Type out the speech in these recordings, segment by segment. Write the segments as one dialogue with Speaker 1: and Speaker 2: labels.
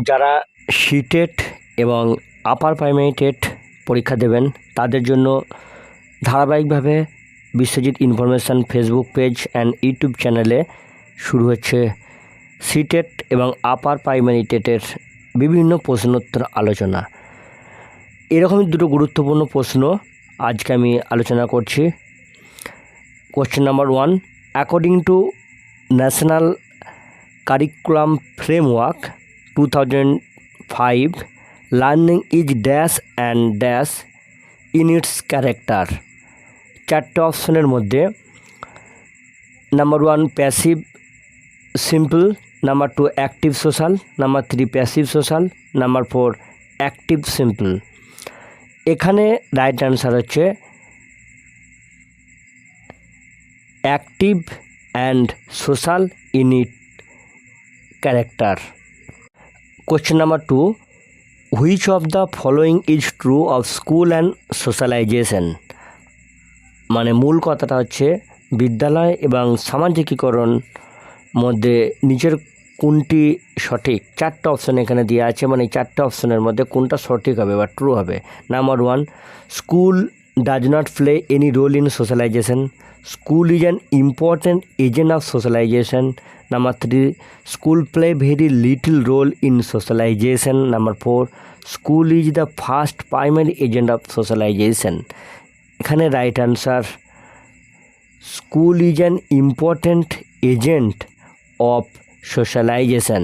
Speaker 1: যারা সিটেট এবং upper primary TET পরীক্ষা দেবেন তাদের জন্য ধারাবাহিকভাবে Biswajit information Facebook page and YouTube চ্যানেলে শুরু হচ্ছে সিটেট এবং আপার প্রাইমারি টেটের বিভিন্ন প্রশ্নোত্তর আলোচনা। এরকমই দুটো গুরুত্বপূর্ণ প্রশ্ন আজকে আমি আলোচনা করছি। Question number 1, according to national curriculum framework 2005, learning is dash and dash in it's character. চারটে অপশনের মধ্যে number 1 passive simple, number 2 active social, number 3 passive social, number 4 active simple. এখানে রাইট অ্যান্সার হচ্ছে active and social in it character. Question number 2, which of the following is true of school and socialisation. মানে মূল কথাটা হচ্ছে বিদ্যালয় এবং সামাজিকীকরণ মধ্যে নিচের কোনটি সঠিক। চারটে অপশন এখানে দেওয়া আছে, মানে এই চারটে অপশনের মধ্যে কোনটা সঠিক হবে বা ট্রু হবে। Number 1, school does not play any role in socialisation, school is an important agent of socialisation. Number 3, school play very little role in socialisation. Number 4, school is the first primary agent of socialisation. এখানে right answer school is an important agent of socialisation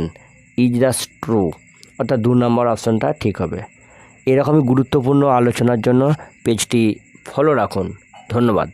Speaker 1: is the true, অর্থাৎ 2 নম্বর অপশনটা ঠিক হবে। এরকমই গুরুত্বপূর্ণ আলোচনার জন্য পেজটি ফলো রাখুন। ধন্যবাদ।